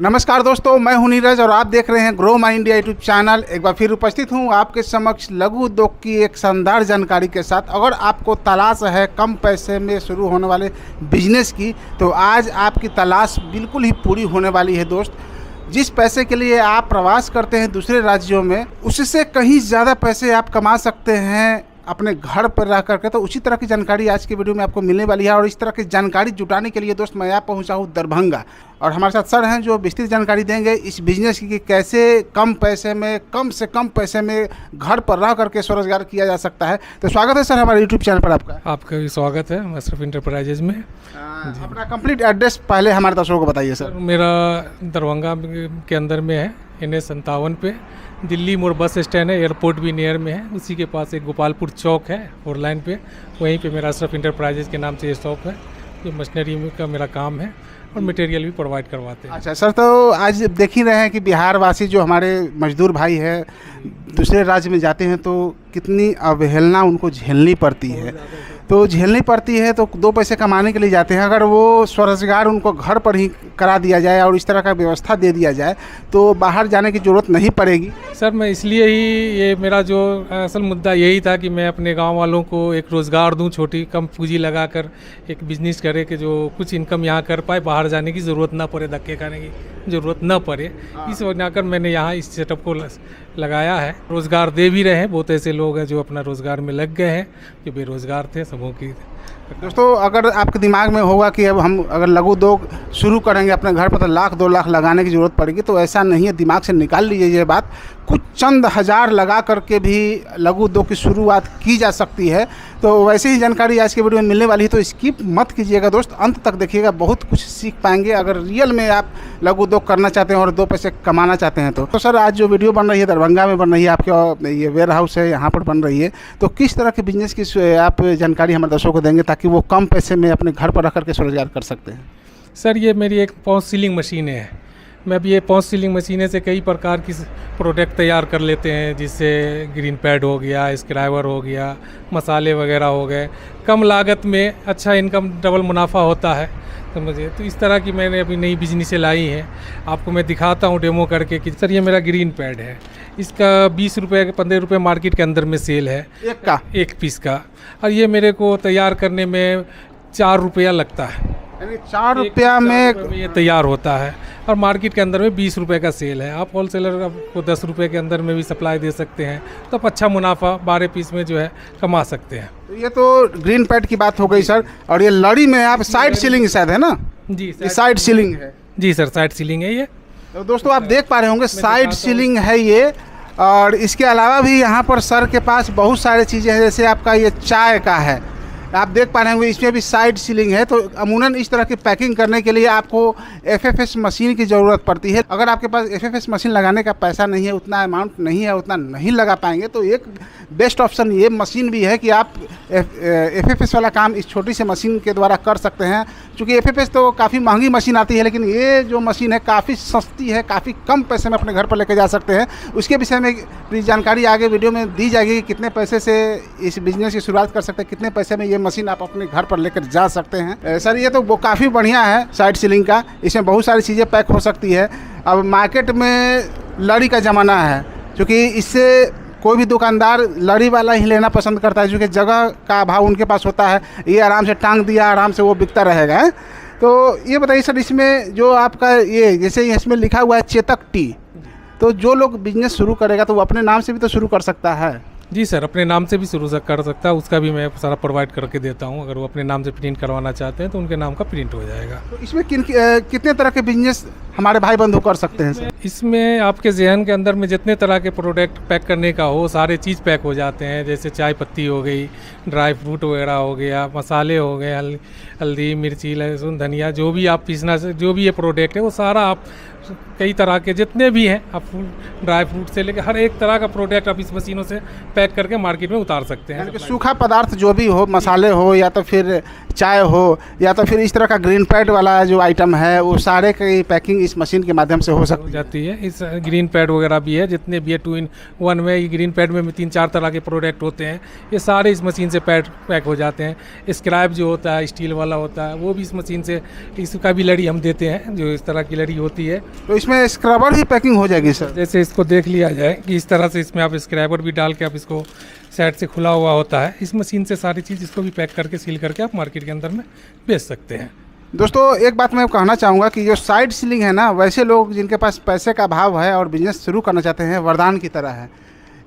नमस्कार दोस्तों, मैं हूं नीरज और आप देख रहे हैं grow my India YouTube channel. एक बार फिर उपस्थित हूं आपके समक्ष लघु उद्योग की एक शानदार जानकारी के साथ। अगर आपको तलाश है कम पैसे में शुरू होने वाले बिजनेस की, तो आज आपकी तलाश बिल्कुल ही पूरी होने वाली है दोस्त। जिस पैसे के लिए आप प्रवास करते हैं दूसरे राज्यों में, उससे कहीं ज़्यादा पैसे आप कमा सकते हैं अपने घर पर रह करके। तो उसी तरह की जानकारी आज की वीडियो में आपको मिलने वाली है। और इस तरह की जानकारी जुटाने के लिए दोस्त मैं यहाँ पहुँचा हूँ दरभंगा, और हमारे साथ सर हैं जो विस्तृत जानकारी देंगे इस बिज़नेस की कि कैसे कम पैसे में, कम से कम पैसे में घर पर रह करके स्वरोजगार किया जा सकता है। तो स्वागत है सर हमारे यूट्यूब चैनल पर आपका। आपका भी स्वागत है मशरफ इंटरप्राइजेज में। अपना कंप्लीट एड्रेस पहले हमारे दर्शकों को बताइए सर। मेरा दरभंगा के अंदर में है, NH57 पे दिल्ली मोड़ बस स्टैंड है, एयरपोर्ट भी नियर में है। उसी के पास एक गोपालपुर चौक है 4 लाइन पे, वहीं पे मेरा अशरफ इंटरप्राइजेज के नाम से ये शॉप है। जो मशीनरी का मेरा काम है और मटेरियल भी प्रोवाइड करवाते हैं। अच्छा सर, तो आज देख ही रहे हैं कि बिहार वासी जो हमारे मजदूर भाई है दूसरे राज्य में जाते हैं तो कितनी अवहेलना उनको झेलनी पड़ती है। तो झेलनी पड़ती है तो 2 पैसे कमाने के लिए जाते हैं। अगर वो स्वरोजगार उनको घर पर ही करा दिया जाए और इस तरह का व्यवस्था दे दिया जाए तो बाहर जाने की ज़रूरत नहीं पड़ेगी। सर मैं इसलिए ही, ये मेरा जो असल मुद्दा यही था कि मैं अपने गांव वालों को एक रोज़गार दूं, छोटी कम पूंजी लगाकर एक बिज़नेस करे कि जो कुछ इनकम यहाँ कर पाए, बाहर जाने की ज़रूरत ना पड़े, धक्के खाने की ज़रूरत ना पड़े। इस वजह कर मैंने यहाँ इस सेटअप को लगाया है। रोज़गार दे भी रहे हैं, बहुत ऐसे लोग हैं जो अपना रोज़गार में लग गए हैं, जो बेरोज़गार थे सबों की। दोस्तों, अगर आपके दिमाग में होगा कि अब हम अगर लघु उद्योग शुरू करेंगे अपने घर पर तो 1-2 लाख लगाने की ज़रूरत पड़ेगी, तो ऐसा नहीं है। दिमाग से निकाल लीजिए ये बात। कुछ चंद हज़ार लगा करके भी लघु उद्योग की शुरुआत की जा सकती है। तो वैसे ही जानकारी आज के वीडियो में मिलने वाली है, तो स्किप मत कीजिएगा दोस्त, अंत तक देखिएगा, बहुत कुछ सीख पाएंगे अगर रियल में आप लघु उद्योग करना चाहते हैं और 2 पैसे कमाना चाहते हैं। तो सर आज जो वीडियो बन रही है दरभंगा में बन रही है, आपके ये वेयर हाउस है यहाँ पर बन रही है, तो किस तरह के बिजनेस की आप जानकारी हमारे दर्शकों को देंगे ताकि वो कम पैसे में अपने घर पर रह करके स्वरोजगार कर सकते हैं? सर ये मेरी एक पाउच सीलिंग मशीन है। मैं अब ये पाउच सीलिंग मशीनें से कई प्रकार की प्रोडक्ट तैयार कर लेते हैं, जिससे ग्रीन पैड हो गया, स्क्राइबर हो गया, मसाले वगैरह हो गए। कम लागत में अच्छा इनकम, डबल मुनाफा होता है। तो मुझे तो इस तरह की मैंने अभी नई बिजनेसें लाई हैं। आपको मैं दिखाता हूँ डेमो करके कि सर ये मेरा ग्रीन पैड है। इसका 20 रुपये 15 रुपये मार्केट के अंदर में सेल है एक पीस का, और ये मेरे को तैयार करने में 4 रुपया लगता है। 4 रुपया में ये तैयार होता है, और मार्केट के अंदर में 20 रुपये का सेल है। आप होलसेलर आपको 10 रुपये के अंदर में भी सप्लाई दे सकते हैं, तो आप अच्छा मुनाफा 12 पीस में जो है कमा सकते हैं। तो ये तो ग्रीन पैड की बात हो गई सर। और ये लड़ी में आप साइड सीलिंग शायद है ना? जी ये साइड सीलिंग है। जी सर, साइड सीलिंग है ये। तो दोस्तों आप देख पा रहे होंगे साइड सीलिंग है ये। और इसके अलावा भी यहाँ पर सर के पास बहुत सारी चीज़ें हैं, जैसे आपका ये चाय का है, आप देख पा रहे होंगे इसमें भी साइड सीलिंग है। तो अमूमन इस तरह की पैकिंग करने के लिए आपको FFS मशीन की ज़रूरत पड़ती है। अगर आपके पास FFS मशीन लगाने का पैसा नहीं है, उतना अमाउंट नहीं है, उतना नहीं लगा पाएंगे, तो एक बेस्ट ऑप्शन ये मशीन भी है कि आप FFS वाला काम इस छोटी सी मशीन के द्वारा कर सकते हैं। क्योंकि FFS तो काफ़ी महंगी मशीन आती है, लेकिन ये जो मशीन है काफ़ी सस्ती है, काफ़ी कम पैसे में अपने घर पर लेके जा सकते हैं। उसके विषय में प्लीज़ जानकारी आगे वीडियो में दी जाएगी कि कितने पैसे से इस बिज़नेस की शुरुआत कर सकते हैं, कितने पैसे में ये मशीन आप अपने घर पर लेकर जा सकते हैं। सर ये तो वो काफ़ी बढ़िया है साइड सीलिंग का, इसमें बहुत सारी चीज़ें पैक हो सकती है। अब मार्केट में लड़ी का ज़माना है, क्योंकि इससे कोई भी दुकानदार लड़ी वाला ही लेना पसंद करता है, क्योंकि जगह का अभाव उनके पास होता है। ये आराम से टांग दिया, आराम से वो बिकता रहेगा। तो ये बताइए सर, इसमें जो आपका ये जैसे इसमें लिखा हुआ है चेतक टी, तो जो लोग बिजनेस शुरू करेगा तो वो अपने नाम से भी तो शुरू कर सकता है? जी सर, अपने नाम से भी शुरू कर सकता है, उसका भी मैं सारा प्रोवाइड करके देता हूँ। अगर वो अपने नाम से प्रिंट करवाना चाहते हैं तो उनके नाम का प्रिंट हो जाएगा। तो इसमें कितने तरह के बिजनेस हमारे भाई बंधु कर सकते हैं सर? इसमें आपके जहन के अंदर में जितने तरह के प्रोडक्ट पैक करने का हो, सारे चीज़ पैक हो जाते हैं। जैसे चाय पत्ती हो गई, ड्राई फ्रूट वगैरह हो गया, मसाले हो गए, हल्दी, मिर्ची, लहसुन, धनिया, जो भी आप पीसना, जो भी ये प्रोडक्ट है वो सारा आप कई तरह के जितने भी हैं, आप ड्राई फ्रूट से लेकर हर एक तरह का प्रोडक्ट आप इस मशीनों से पैक करके मार्केट में उतार सकते हैं। सूखा पदार्थ जो भी हो, मसाले हो या तो फिर चाय हो या तो फिर इस तरह का ग्रीन पैड वाला जो आइटम है, वो सारे की पैकिंग इस मशीन के माध्यम से हो जाती है। इस ग्रीन पैड वगैरह भी है, जितने भी है 2-in-1 में। ये ग्रीन पैड में 3-4 तरह के प्रोडक्ट होते हैं, ये सारे इस मशीन से पैक हो जाते हैं। स्क्रैप जो होता है स्टील वाला होता है, वो भी इस मशीन से, इसका भी लड़ी हम देते हैं, जो इस तरह की लड़ी होती है तो इसमें स्क्रबर भी पैकिंग हो जाएगी सर? जैसे इसको देख लिया जाए कि इस तरह से इसमें आप स्क्रैबर भी डाल के आप इसको साइड से खुला हुआ होता है, इस मशीन से सारी चीज़ इसको भी पैक करके सील करके आप मार्केट के अंदर में बेच सकते हैं। दोस्तों एक बात मैं कहना चाहूँगा कि जो साइड सीलिंग है ना, वैसे लोग जिनके पास पैसे का अभाव है और बिजनेस शुरू करना चाहते हैं, वरदान की तरह है।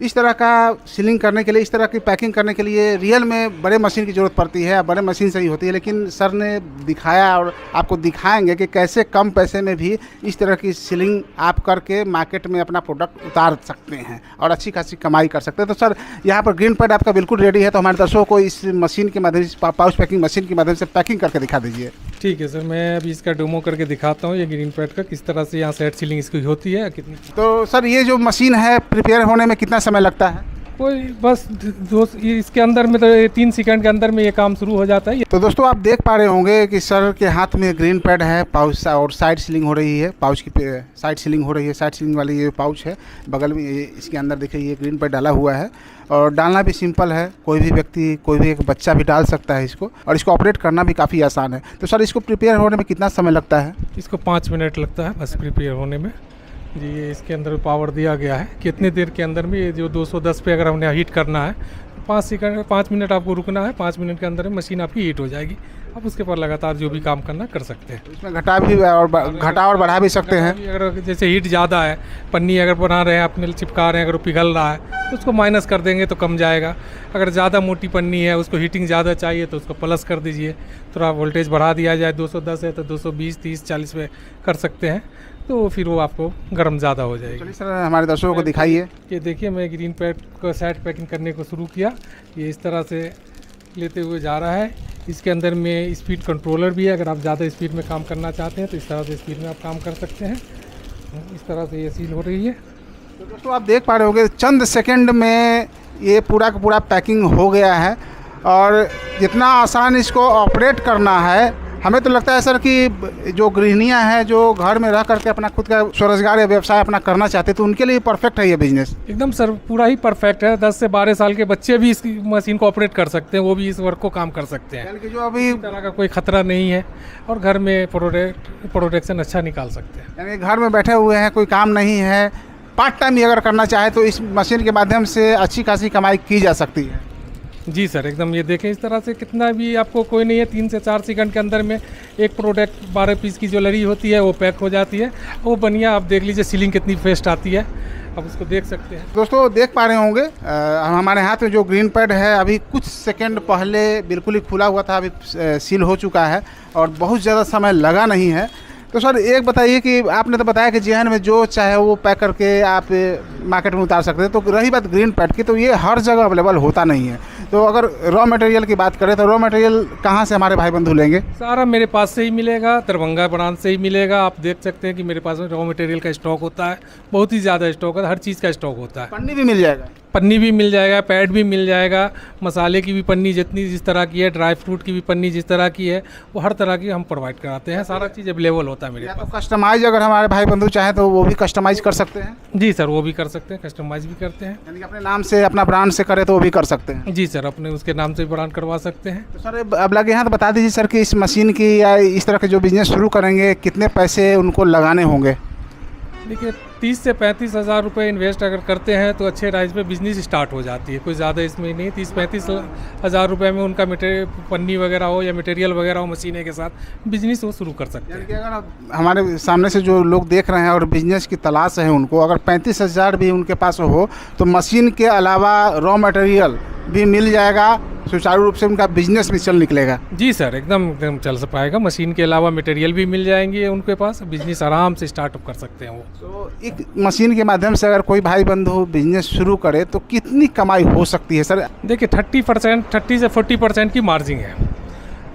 इस तरह का सीलिंग करने के लिए, इस तरह की पैकिंग करने के लिए रियल में बड़े मशीन की ज़रूरत पड़ती है, बड़े मशीन से ही होती है। लेकिन सर ने दिखाया और आपको दिखाएंगे कि कैसे कम पैसे में भी इस तरह की सीलिंग आप करके मार्केट में अपना प्रोडक्ट उतार सकते हैं और अच्छी खासी कमाई कर सकते हैं। तो सर यहाँ पर ग्रीन पैड आपका बिल्कुल रेडी है, तो हमारे दर्शकों को इस मशीन के माध्यम से, पाउच पैकिंग मशीन की माध्यम से पैकिंग करके दिखा दीजिए। ठीक है सर, मैं अभी इसका डेमो करके दिखाता हूँ, ये ग्रीन पैड का किस तरह से यहाँ साइड सीलिंग इसकी होती है कितनी। तो सर ये जो मशीन है प्रिपेयर होने में कितना समय लगता है? कोई बस इसके अंदर में तो 3 सेकंड के अंदर में ये काम शुरू हो जाता है। तो दोस्तों आप देख पा रहे होंगे कि सर के हाथ में ग्रीन पैड है, पाउच और साइड सीलिंग हो रही है, पाउच की साइड सीलिंग हो रही है। साइड सीलिंग वाली ये पाउच है, बगल में इसके अंदर देखिए ये ग्रीन पैड डाला हुआ है और डालना भी सिंपल है, कोई भी व्यक्ति, कोई भी एक बच्चा भी डाल सकता है इसको, और इसको ऑपरेट करना भी काफ़ी आसान है। तो सर इसको प्रिपेयर होने में कितना समय लगता है? इसको 5 मिनट लगता है बस प्रिपेयर होने में जी। ये इसके अंदर पावर दिया गया है, कितनी देर के अंदर में ये जो 210 पे अगर हमने हीट करना है 5 मिनट आपको रुकना है, 5 मिनट के अंदर में मशीन आपकी हीट हो जाएगी। आप उसके पर लगातार जो भी काम करना कर सकते हैं। इसमें घटा और बढ़ा भी सकते हैं। अगर जैसे हीट ज़्यादा है, पन्नी अगर बना रहे हैं अपने चिपका रहे हैं, अगर वो पिघल रहा है तो उसको माइनस कर देंगे तो कम जाएगा। अगर ज़्यादा मोटी पन्नी है, उसको हीटिंग ज़्यादा चाहिए तो उसको प्लस कर दीजिए, थोड़ा वोल्टेज बढ़ा दिया जाए, 210 है तो 220, 30, 40 पे कर सकते हैं, तो फिर वो आपको गर्म ज़्यादा हो जाएगी। चलिए सर हमारे दर्शकों को दिखाइए। ये देखिए मैं ग्रीन पैड को साइड पैकिंग करने को शुरू किया, ये इस तरह से लेते हुए जा रहा है। इसके अंदर में स्पीड कंट्रोलर भी है, अगर आप ज़्यादा स्पीड में काम करना चाहते हैं तो इस तरह से स्पीड में आप काम कर सकते हैं। इस तरह से ये सील हो रही है। तो दोस्तों आप देख पा रहे होंगे चंद सेकंड में ये पूरा का पूरा पैकिंग हो गया है, और जितना आसान इसको ऑपरेट करना है, हमें तो लगता है सर कि जो गृहिणियाँ हैं जो घर में रह करके अपना खुद का स्वरोजगार या व्यवसाय अपना करना चाहते हैं, तो उनके लिए परफेक्ट है ये बिजनेस। एकदम सर पूरा ही परफेक्ट है। 10 से 12 साल के बच्चे भी इस मशीन को ऑपरेट कर सकते हैं, वो भी इस वर्क को काम कर सकते हैं। यानी कि जो अभी इस तरह का कोई खतरा नहीं है, और घर में प्रोटेक्शन अच्छा निकाल सकते हैं। यानी घर में बैठे हुए हैं, कोई काम नहीं है, पार्ट टाइम भी अगर करना चाहे तो इस मशीन के माध्यम से अच्छी खासी कमाई की जा सकती है। जी सर एकदम, ये देखें इस तरह से कितना भी आपको कोई नहीं है, 3 से 4 सेकंड के अंदर में एक प्रोडक्ट 12 पीस की ज्वेलरी होती है वो पैक हो जाती है। वो बढ़िया आप देख लीजिए सीलिंग कितनी फेस्ट आती है, आप उसको देख सकते हैं। दोस्तों देख पा रहे होंगे हमारे हाथ में जो ग्रीन पैड है अभी कुछ सेकंड पहले बिल्कुल ही खुला हुआ था, अभी सील हो चुका है और बहुत ज़्यादा समय लगा नहीं है। तो सर एक बताइए कि आपने तो बताया कि जेहन में जो चाहे वो पैक करके आप मार्केट में उतार सकते हैं, तो रही बात ग्रीन पैड की, तो ये हर जगह अवेलेबल होता नहीं है। तो अगर रॉ मटेरियल की बात करें तो रॉ मटेरियल कहाँ से हमारे भाई बंधु लेंगे? सारा मेरे पास से ही मिलेगा, दरभंगा ब्रांच से ही मिलेगा। आप देख सकते हैं कि मेरे पास में रॉ मटेरियल का स्टॉक होता है, बहुत ही ज़्यादा स्टॉक है, हर चीज़ का स्टॉक होता है। पन्नी भी मिल जाएगा? पन्नी भी मिल जाएगा, पैड भी मिल जाएगा, मसाले की भी पन्नी जितनी जिस तरह की है, ड्राई फ्रूट की भी पन्नी जिस तरह की है, वो हर तरह की हम प्रोवाइड कराते हैं। सारा चीज़ अवेलेबल होता है मेरे पास। तो कस्टमाइज अगर हमारे भाई बंधु चाहे तो वो भी कस्टमाइज कर सकते हैं? जी सर वो भी कर सकते हैं, कस्टमाइज भी करते हैं। यानी कि अपने नाम से, अपना ब्रांड से करे तो वो भी कर सकते हैं? जी सर अपने उसके नाम से ब्रांड करवा सकते हैं। तो सर अब लगे यहाँ तो बता दीजिए सर कि इस मशीन की या इस तरह के जो बिज़नेस शुरू करेंगे कितने पैसे उनको लगाने होंगे? देखिए 30 से 35 हज़ार रुपये इन्वेस्ट अगर करते हैं तो अच्छे राइज पे बिजनेस स्टार्ट हो जाती है। कोई ज़्यादा इसमें नहीं, 30-35 हज़ार रुपये में उनका पन्नी वगैरह हो या मटेरियल वगैरह हो, मशीनें के साथ बिजनेस वो शुरू कर सकते हैं। अगर हमारे सामने से जो लोग देख रहे हैं और बिजनेस की तलाश है उनको, अगर 35 हज़ार भी उनके पास हो तो मशीन के अलावा रॉ मटेरियल भी मिल जाएगा, सुचारू रूप से उनका बिजनेस भी चल निकलेगा? जी सर एकदम चल पाएगा। मशीन के अलावा मटेरियल भी मिल जाएंगे उनके पास, बिजनेस आराम से स्टार्टअप कर सकते हैं वो। तो एक मशीन के माध्यम से अगर कोई भाई बंधु बिजनेस शुरू करे तो कितनी कमाई हो सकती है सर? देखिए 30 से 40% की मार्जिन है,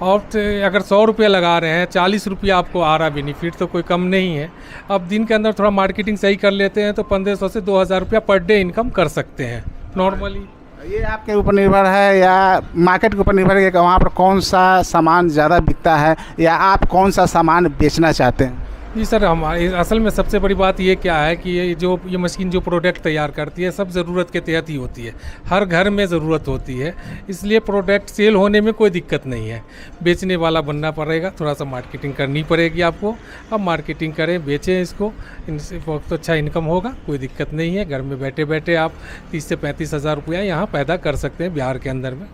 और अगर 100 रुपये लगा रहे हैं, 40 रुपया आपको आ रहा बेनिफिट, तो कोई कम नहीं है। अब दिन के अंदर थोड़ा मार्केटिंग सही कर लेते हैं तो 1500 से 2000 रुपया पर डे इनकम कर सकते हैं नॉर्मली। ये आपके ऊपर निर्भर है या मार्केट के ऊपर निर्भर है कि वहाँ पर कौन सा सामान ज़्यादा बिकता है या आप कौन सा सामान बेचना चाहते हैं? जी सर, हमारे असल में सबसे बड़ी बात ये क्या है कि ये मशीन जो प्रोडक्ट तैयार करती है सब ज़रूरत के तहत ही होती है, हर घर में ज़रूरत होती है, इसलिए प्रोडक्ट सेल होने में कोई दिक्कत नहीं है। बेचने वाला बनना पड़ेगा, थोड़ा सा मार्केटिंग करनी पड़ेगी आपको। अब मार्केटिंग करें, बेचें इसको, इनसे बहुत अच्छा इनकम होगा, कोई दिक्कत नहीं है। घर में बैठे बैठे आप 30 से 35 हज़ार रुपया यहाँ पैदा कर सकते हैं बिहार के अंदर में।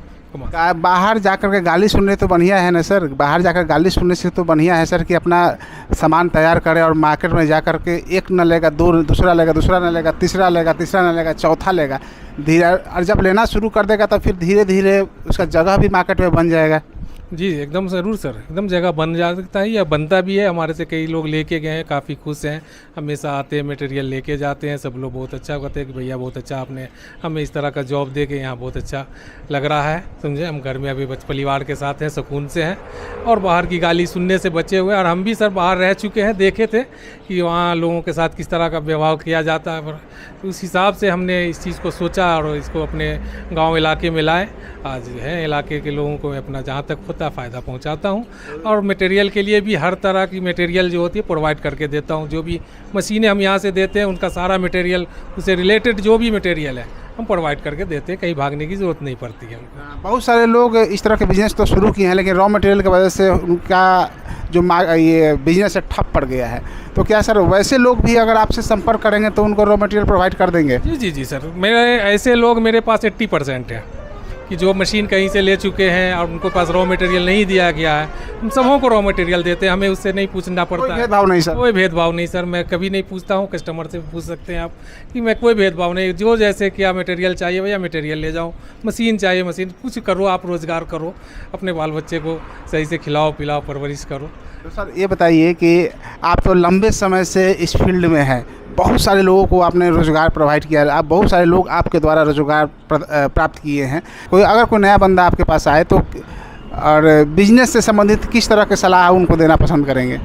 बाहर जाकर के गाली सुनने तो बढ़िया है ना सर, बाहर जाकर गाली सुनने से तो बढ़िया है सर कि अपना सामान तैयार करें और मार्केट में जा कर के एक न लेगा, दूसरा लेगा, दूसरा न लेगा, तीसरा लेगा, तीसरा न लेगा, चौथा लेगा। धीरे और जब लेना शुरू कर देगा तो फिर धीरे धीरे उसका जगह भी मार्केट में बन जाएगा। जी एकदम ज़रूर सर, एकदम जगह बन जाता है या बनता भी है। हमारे से कई लोग लेके गए हैं, काफ़ी खुश हैं, हमेशा आते हैं, मटेरियल लेके जाते हैं। सब लोग बहुत अच्छा कहते हैं कि भैया बहुत अच्छा आपने हमें इस तरह का जॉब दे के यहाँ बहुत अच्छा लग रहा है, समझे। हम घर में अभी परिवार के साथ हैं, सुकून से हैं और बाहर की गाली सुनने से बचे हुए। और हम भी सर बाहर रह चुके हैं, देखे थे कि वहाँ लोगों के साथ किस तरह का व्यवहार किया जाता है। उस हिसाब से हमने इस चीज़ को सोचा और इसको अपने गाँव इलाके में लाए। आज है इलाके के लोगों को मैं अपना जहाँ तक होता फ़ायदा पहुँचाता हूँ और मटेरियल के लिए भी हर तरह की मटेरियल जो होती है प्रोवाइड करके देता हूँ। जो भी मशीनें हम यहाँ से देते हैं उनका सारा मटेरियल, उससे रिलेटेड जो भी मटेरियल है हम प्रोवाइड करके देते हैं, कहीं भागने की ज़रूरत नहीं पड़ती है। बहुत सारे लोग इस तरह के बिजनेस तो शुरू किए हैं लेकिन रॉ मटेरियल की वजह से उनका जो ये बिजनेस है ठप पड़ गया है। तो क्या सर वैसे लोग भी अगर आपसे संपर्क करेंगे तो उनको रॉ मटेरियल प्रोवाइड कर देंगे? जी जी जी सर, मेरे ऐसे लोग मेरे पास 80% हैं कि जो मशीन कहीं से ले चुके हैं और उनको पास रॉ मटेरियल नहीं दिया गया है। हम सबों को रॉ मटेरियल देते हैं, हमें उससे नहीं पूछना पड़ता। कोई भेदभाव नहीं सर? कोई भेदभाव नहीं सर, मैं कभी नहीं पूछता हूँ। कस्टमर से पूछ सकते हैं आप कि मैं कोई भेदभाव नहीं, जो जैसे क्या मटेरियल चाहिए भैया मटेरियल ले जाओ, मशीन चाहिए मशीन, कुछ करो, आप रोज़गार करो, अपने बाल बच्चे को सही से खिलाओ पिलाओ परवरिश करो। तो सर ये बताइए कि आप तो लंबे समय से इस फील्ड में हैं, बहुत सारे लोगों को आपने रोज़गार प्रोवाइड किया है, आप बहुत सारे लोग आपके द्वारा रोज़गार प्राप्त किए हैं। कोई नया बंदा आपके पास आए तो और बिजनेस से संबंधित किस तरह के सलाह उनको देना पसंद करेंगे?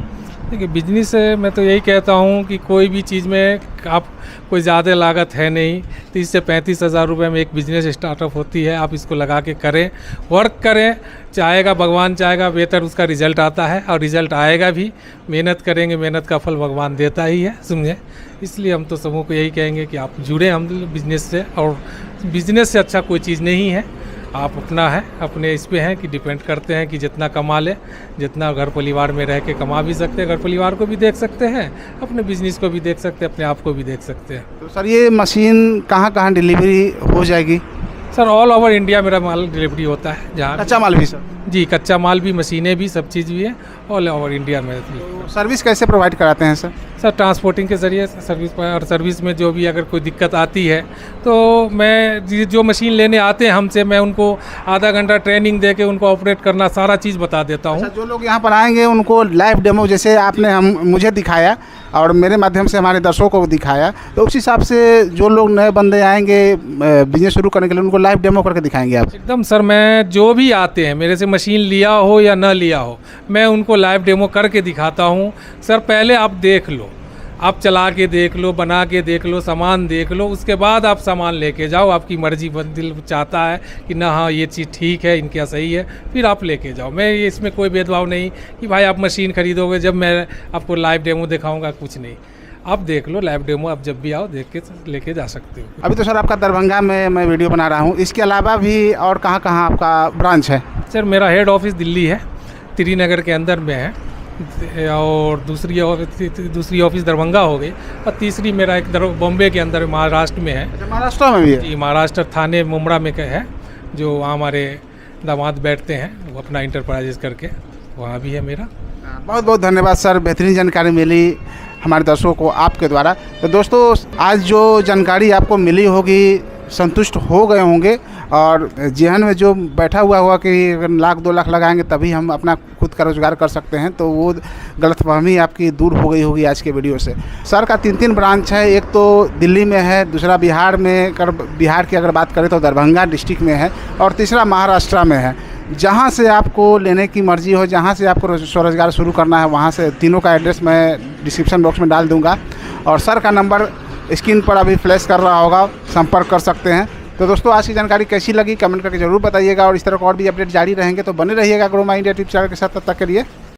देखिए बिजनेस से मैं तो यही कहता हूँ कि कोई भी चीज़ में आप कोई ज़्यादा लागत है नहीं। 30 से 35 हज़ार रुपये में एक बिज़नेस स्टार्टअप होती है। आप इसको लगा के करें, वर्क करें, चाहेगा भगवान चाहेगा बेहतर उसका रिज़ल्ट आता है और रिज़ल्ट आएगा भी। मेहनत करेंगे, मेहनत का फल भगवान देता ही है, समझे। इसलिए हम तो सबों को यही कहेंगे कि आप जुड़े हम बिज़नेस से, और बिज़नेस से अच्छा कोई चीज़ नहीं है। आप अपना है, अपने इस पे हैं कि डिपेंड करते हैं कि जितना कमा ले, जितना घर परिवार में रह के कमा भी सकते हैं, घर परिवार को भी देख सकते हैं, अपने बिजनेस को भी देख सकते हैं, अपने आप को भी देख सकते हैं। तो सर ये मशीन कहाँ कहाँ डिलीवरी हो जाएगी? सर ऑल ओवर इंडिया मेरा माल डिलीवरी होता है। जहाँ कच्चा माल भी सर? जी कच्चा माल भी, मशीनें भी, सब चीज़ भी है, ऑल ओवर इंडिया में। सर्विस कैसे प्रोवाइड कराते हैं सर? सर ट्रांसपोर्टिंग के ज़रिए सर्विस पर, और सर्विस में जो भी अगर कोई दिक्कत आती है तो मैं जो मशीन लेने आते हैं हमसे, मैं उनको आधा घंटा ट्रेनिंग दे के उनको ऑपरेट करना सारा चीज़ बता देता हूँ। अच्छा, जो लोग यहाँ पर आएंगे उनको लाइव डेमो जैसे आपने मुझे दिखाया और मेरे माध्यम से हमारे दर्शकों को दिखाया, तो उस हिसाब से जो लोग नए बंदे आएंगे बिजनेस शुरू करने के लिए उनको लाइव डेमो करके दिखाएंगे आप? एकदम सर, मैं जो भी आते हैं मेरे से मशीन लिया हो या न लिया हो, मैं उनको लाइव डेमो करके दिखाता हूँ। सर पहले आप देख लो, आप चला के देख लो, बना के देख लो, सामान देख लो, उसके बाद आप सामान लेके जाओ। आपकी मर्जी, दिल चाहता है कि ना हाँ ये चीज़ ठीक है, इनका सही है, फिर आप लेके जाओ। मैं इसमें कोई भेदभाव नहीं कि भाई आप मशीन खरीदोगे जब मैं आपको लाइव डेमो दिखाऊंगा, कुछ नहीं। आप देख लो लाइव डेमो, आप जब भी आओ देख के लेके जा सकते हो। अभी तो सर आपका दरभंगा में मैं वीडियो बना रहा हूँ, इसके अलावा भी और कहाँ कहाँ आपका ब्रांच है? सर मेरा हेड ऑफिस दिल्ली है, त्रिनगर के अंदर में है, और दूसरी ऑफिस दरभंगा हो गई, और तीसरी मेरा एक बॉम्बे के अंदर महाराष्ट्र में है। महाराष्ट्र में भी है? जी महाराष्ट्र थाने मुमरा में है, जो वहाँ हमारे दामाद बैठते हैं, वो अपना इंटरप्राइजेस करके, वहाँ भी है मेरा। बहुत बहुत धन्यवाद सर, बेहतरीन जानकारी मिली हमारे दर्शकों को आपके द्वारा। तो दोस्तों आज जो जानकारी आपको मिली होगी, संतुष्ट हो गए होंगे, और जेहन में जो बैठा हुआ होगा कि अगर लाख 2 लाख लगाएंगे तभी हम अपना खुद का रोज़गार कर सकते हैं, तो वो गलतफहमी आपकी दूर हो गई होगी आज के वीडियो से। सर का 3 ब्रांच है, एक तो दिल्ली में है, दूसरा बिहार में, बिहार की अगर बात करें तो दरभंगा डिस्ट्रिक्ट में है, और तीसरा महाराष्ट्र में है। जहाँ से आपको लेने की मर्जी हो, जहाँ से आपको स्वरोजगार शुरू करना है, वहाँ से तीनों का एड्रेस मैं डिस्क्रिप्शन बॉक्स में डाल दूँगा, और सर का नंबर स्क्रीन पर अभी फ्लैश कर रहा होगा, संपर्क कर सकते हैं। तो दोस्तों आज की जानकारी कैसी लगी कमेंट करके जरूर बताइएगा, और इस तरह का और भी अपडेट जारी रहेंगे तो बने रहिएगा grow my India tips channel के साथ। तब तक के लिए